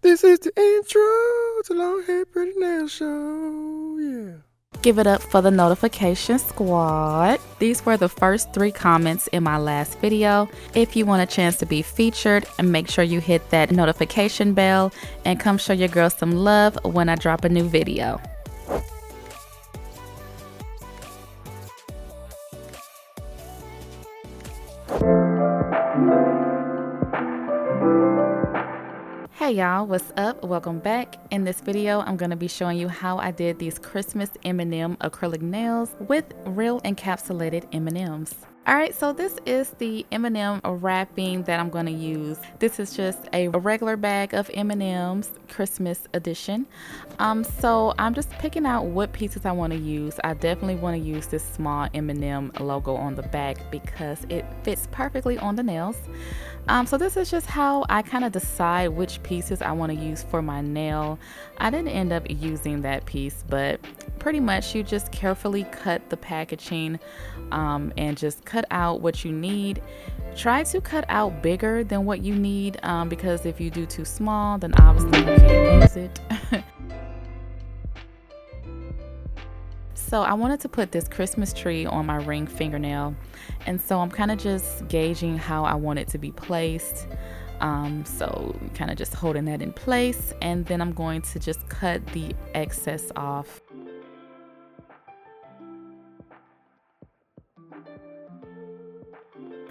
This is the intro to Long Hair Pretty Nail Show. Yeah. Give it up for the notification squad. These were the first 3 comments in my last video. If you want a chance to be featured, make sure you hit that notification bell and come show your girl some love when I drop a new video. Hey y'all, what's up? Welcome back. In this video, I'm going to be showing you how I did these Christmas M&M acrylic nails with real encapsulated M&Ms. Alright, so this is the M&M wrapping that I'm going to use. This is just a regular bag of M&Ms, Christmas edition. So I'm just picking out what pieces I want to use. I definitely want to use this small M&M logo on the back because it fits perfectly on the nails. So this is just how I kind of decide which pieces I want to use for my nail. I didn't end up using that piece, but pretty much you just carefully cut the packaging and just cut out what you need. Try to cut out bigger than what you need because if you do too small, then obviously you can't use it. So I wanted to put this Christmas tree on my ring fingernail, and so I'm kind of just gauging how I want it to be placed. So kind of just holding that in place, and then I'm going to just cut the excess off.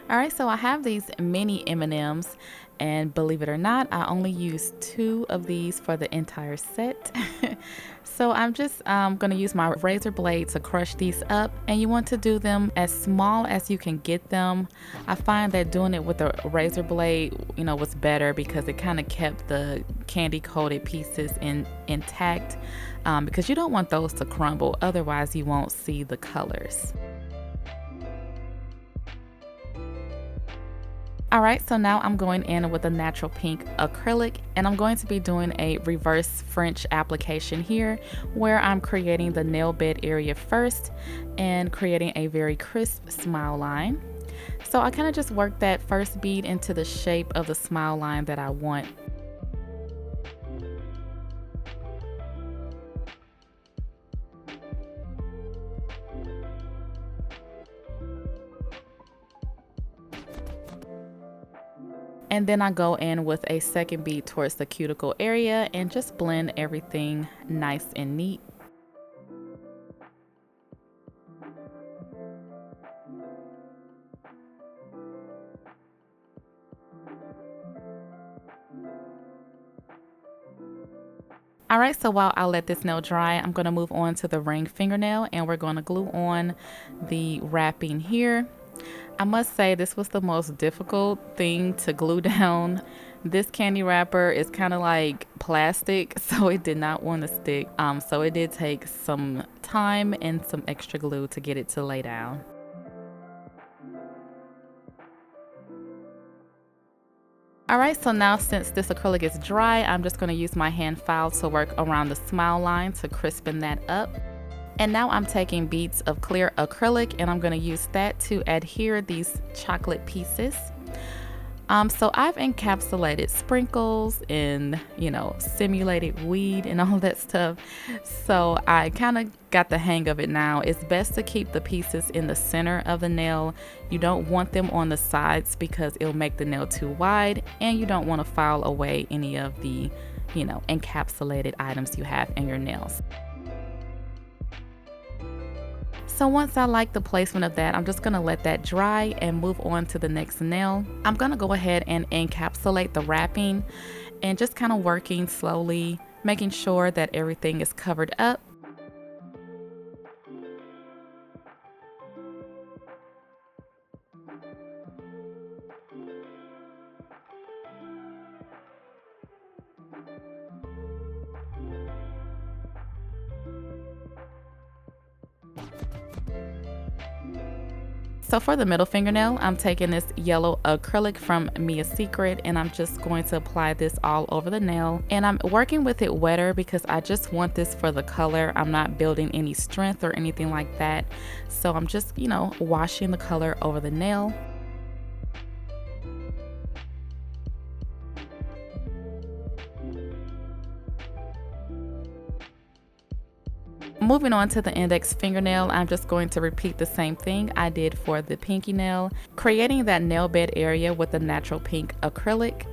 Alright, so I have these mini M&Ms, and believe it or not, I only used 2 of these for the entire set. So I'm just going to use my razor blade to crush these up, and you want to do them as small as you can get them. I find that doing it with a razor blade, was better because it kind of kept the candy coated pieces intact because you don't want those to crumble, otherwise you won't see the colors. Alright, so now I'm going in with a natural pink acrylic, and I'm going to be doing a reverse French application here where I'm creating the nail bed area first and creating a very crisp smile line. So I kind of just work that first bead into the shape of the smile line that I want. And then I go in with a second bead towards the cuticle area and just blend everything nice and neat. Alright, so while I let this nail dry, I'm going to move on to the ring fingernail, and we're going to glue on the wrapping here. I must say this was the most difficult thing to glue down. This candy wrapper is kind of like plastic, so it did not want to stick. So it did take some time and some extra glue to get it to lay down. Alright, so now since this acrylic is dry, I'm just going to use my hand file to work around the smile line to crispen that up. And now I'm taking beads of clear acrylic, and I'm going to use that to adhere these chocolate pieces. So I've encapsulated sprinkles and, simulated weed and all that stuff. So I kind of got the hang of it now. It's best to keep the pieces in the center of the nail. You don't want them on the sides because it'll make the nail too wide, and you don't want to file away any of the, encapsulated items you have in your nails. So once I like the placement of that, I'm just going to let that dry and move on to the next nail. I'm going to go ahead and encapsulate the wrapping and just kind of working slowly, making sure that everything is covered up. So for the middle fingernail, I'm taking this yellow acrylic from Mia's Secret, and I'm just going to apply this all over the nail. And I'm working with it wetter because I just want this for the color. I'm not building any strength or anything like that. So I'm just, washing the color over the nail. Moving on to the index fingernail, I'm just going to repeat the same thing I did for the pinky nail, creating that nail bed area with the natural pink acrylic.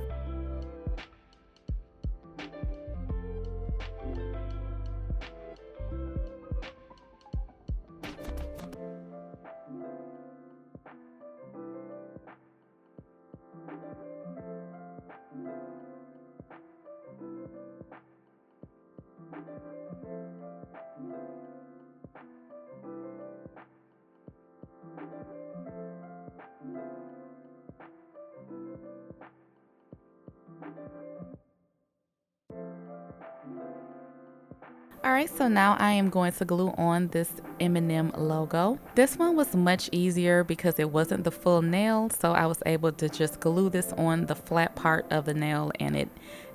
Alright, so now I am going to glue on this M&M logo. This one was much easier because it wasn't the full nail, so I was able to just glue this on the flat part of the nail, and it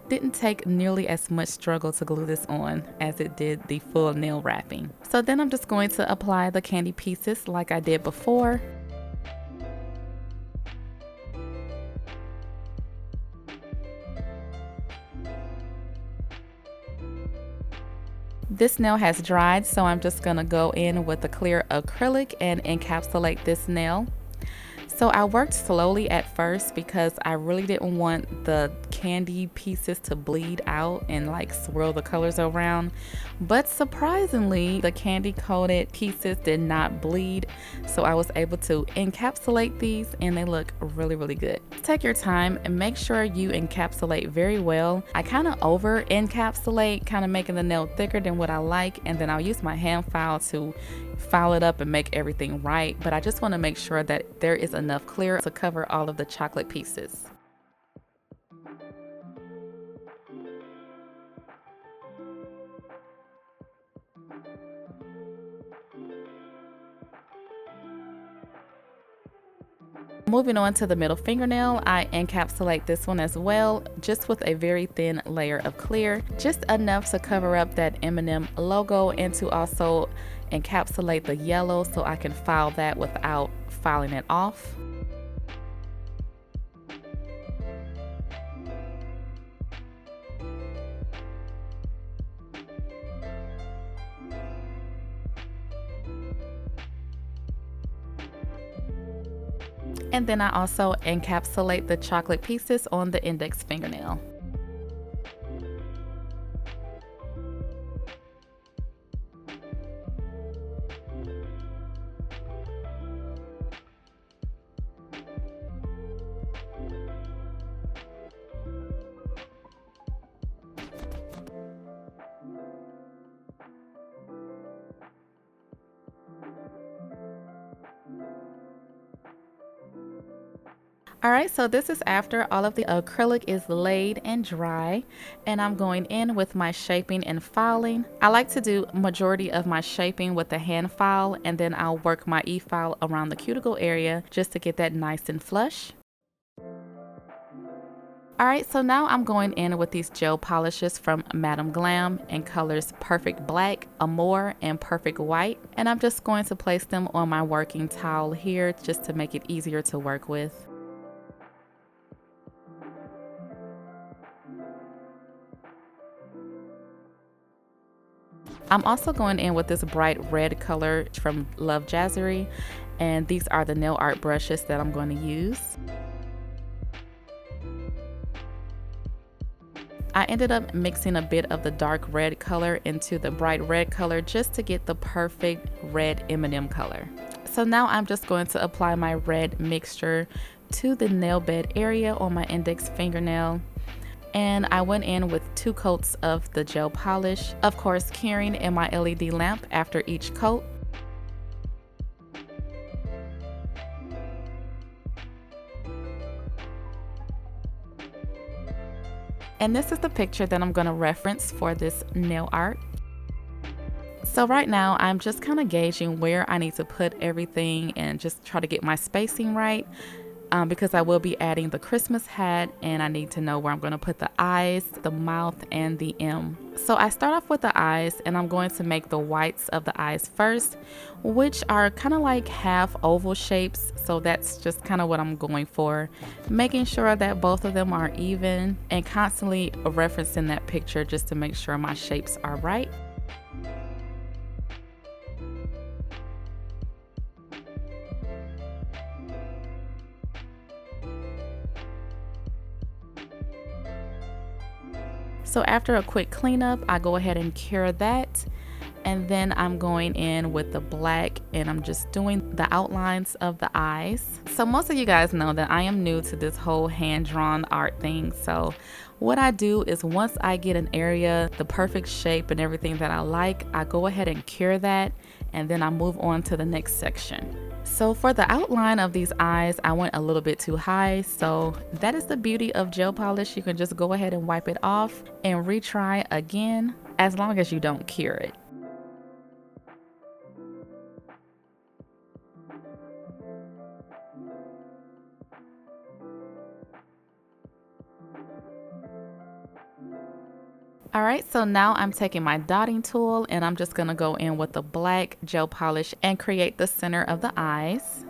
didn't take nearly as much struggle to glue this on as it did the full nail wrapping. So then I'm just going to apply the candy pieces like I did before. This nail has dried, so I'm just gonna go in with the clear acrylic and encapsulate this nail. So I worked slowly at first because I really didn't want the candy pieces to bleed out and like swirl the colors around. But surprisingly, the candy coated pieces did not bleed. So I was able to encapsulate these and they look really, really good. Take your time and make sure you encapsulate very well. I kind of over encapsulate, kind of making the nail thicker than what I like. And then I'll use my hand file to file it up and make everything right. But I just want to make sure that there is enough clear to cover all of the chocolate pieces. Moving on to the middle fingernail, I encapsulate this one as well, just with a very thin layer of clear, just enough to cover up that M&M logo and to also encapsulate the yellow so I can file that without filing it off. And then I also encapsulate the chocolate pieces on the index fingernail. Alright, so this is after all of the acrylic is laid and dry, and I'm going in with my shaping and filing. I like to do majority of my shaping with the hand file, and then I'll work my e-file around the cuticle area just to get that nice and flush. Alright, so now I'm going in with these gel polishes from Madam Glam in colors Perfect Black, Amore, and Perfect White, and I'm just going to place them on my working towel here just to make it easier to work with. I'm also going in with this bright red color from Love Jazzery, and these are the nail art brushes that I'm going to use. I ended up mixing a bit of the dark red color into the bright red color just to get the perfect red M&M color. So now I'm just going to apply my red mixture to the nail bed area on my index fingernail. And I went in with 2 coats of the gel polish, of course curing in my LED lamp after each coat. And this is the picture that I'm going to reference for this nail art. So right now I'm just kind of gauging where I need to put everything and just try to get my spacing right. Because I will be adding the Christmas hat, and I need to know where I'm going to put the eyes, the mouth, and the M. So I start off with the eyes, and I'm going to make the whites of the eyes first, which are kind of like half oval shapes. So that's just kind of what I'm going for, making sure that both of them are even and constantly referencing that picture just to make sure my shapes are right. So after a quick cleanup, I go ahead and cure that. And then I'm going in with the black and I'm just doing the outlines of the eyes. So most of you guys know that I am new to this whole hand-drawn art thing. So what I do is once I get an area, the perfect shape and everything that I like, I go ahead and cure that and then I move on to the next section. So for the outline of these eyes, I went a little bit too high. So that is the beauty of gel polish. You can just go ahead and wipe it off and retry again as long as you don't cure it. Alright, so now I'm taking my dotting tool and I'm just going to go in with the black gel polish and create the center of the eyes.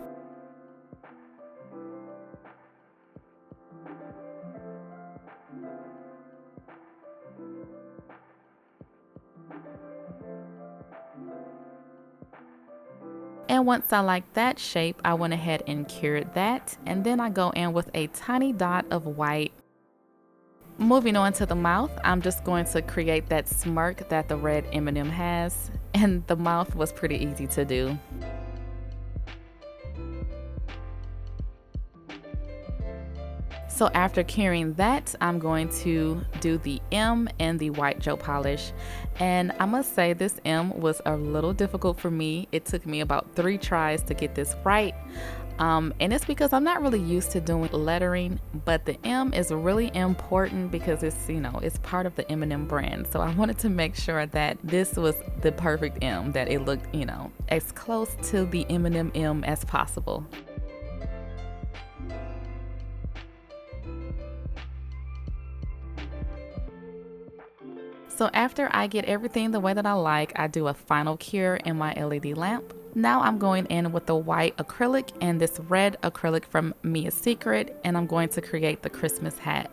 And once I like that shape, I went ahead and cured that. And then I go in with a tiny dot of white. Moving on to the mouth, I'm just going to create that smirk that the red M&M has, and the mouth was pretty easy to do. So after curing that, I'm going to do the M and the white gel polish. And I must say this M was a little difficult for me. It took me about 3 tries to get this right. And it's because I'm not really used to doing lettering, but the M is really important because it's, you know, it's part of the M&M brand. So I wanted to make sure that this was the perfect M, that it looked, you know, as close to the M&M M as possible. So after I get everything the way that I like, I do a final cure in my LED lamp. Now I'm going in with the white acrylic and this red acrylic from Mia's Secret, and I'm going to create the Christmas hat.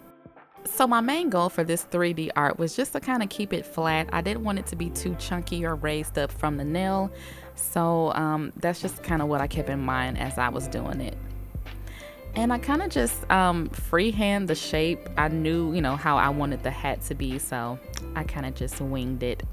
So my main goal for this 3D art was just to kind of keep it flat. I didn't want it to be too chunky or raised up from the nail. So that's just kind of what I kept in mind as I was doing it. And I kind of just freehand the shape. I knew, you know, how I wanted the hat to be, so I kind of just winged it.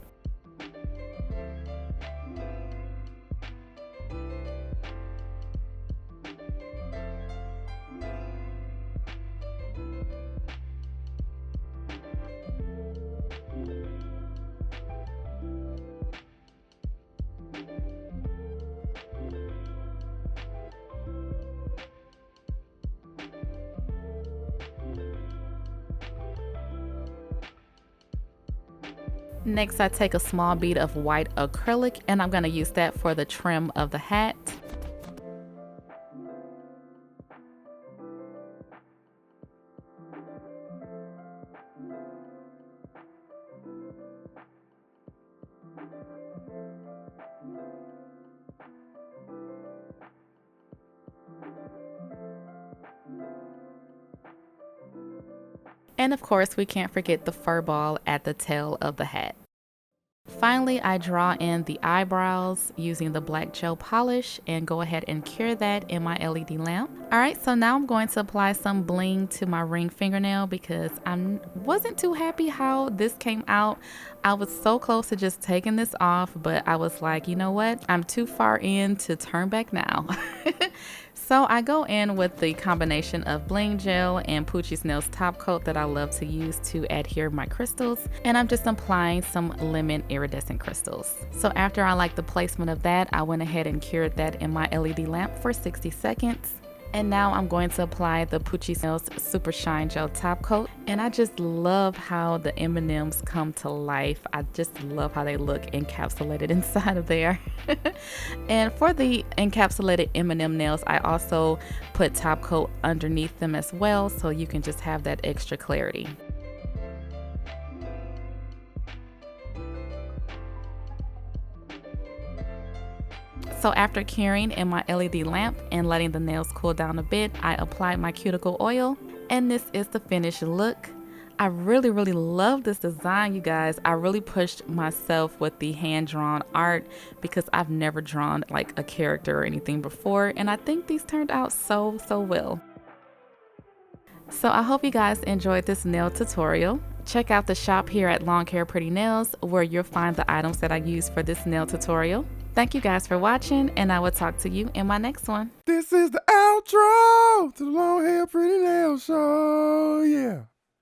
Next, I take a small bead of white acrylic and I'm going to use that for the trim of the hat. And of course, we can't forget the fur ball at the tail of the hat. Finally, I draw in the eyebrows using the black gel polish and go ahead and cure that in my LED lamp. Alright, so now I'm going to apply some bling to my ring fingernail because I wasn't too happy how this came out. I was so close to just taking this off, but I was like, you know what? I'm too far in to turn back now. So I go in with the combination of bling gel and Poochie Snail's top coat that I love to use to adhere my crystals, and I'm just applying some lemon iridescent crystals. So after I like the placement of that, I went ahead and cured that in my LED lamp for 60 seconds. And now I'm going to apply the Poochie Snail's Super Shine Gel Top Coat. And I just love how the M&Ms come to life. I just love how they look encapsulated inside of there. And for the encapsulated M&M nails, I also put top coat underneath them as well, so you can just have that extra clarity. So after curing in my LED lamp and letting the nails cool down a bit, I applied my cuticle oil, and this is the finished look. I really love this design, you guys. I really pushed myself with the hand-drawn art because I've never drawn like a character or anything before, and I think these turned out so well. So I hope you guys enjoyed this nail tutorial. Check out the shop here at LongHairPrettyNails where you'll find the items that I used for this nail tutorial. Thank you guys for watching, and I will talk to you in my next one. This is the outro to the Long Hair Pretty Nail Show. Yeah.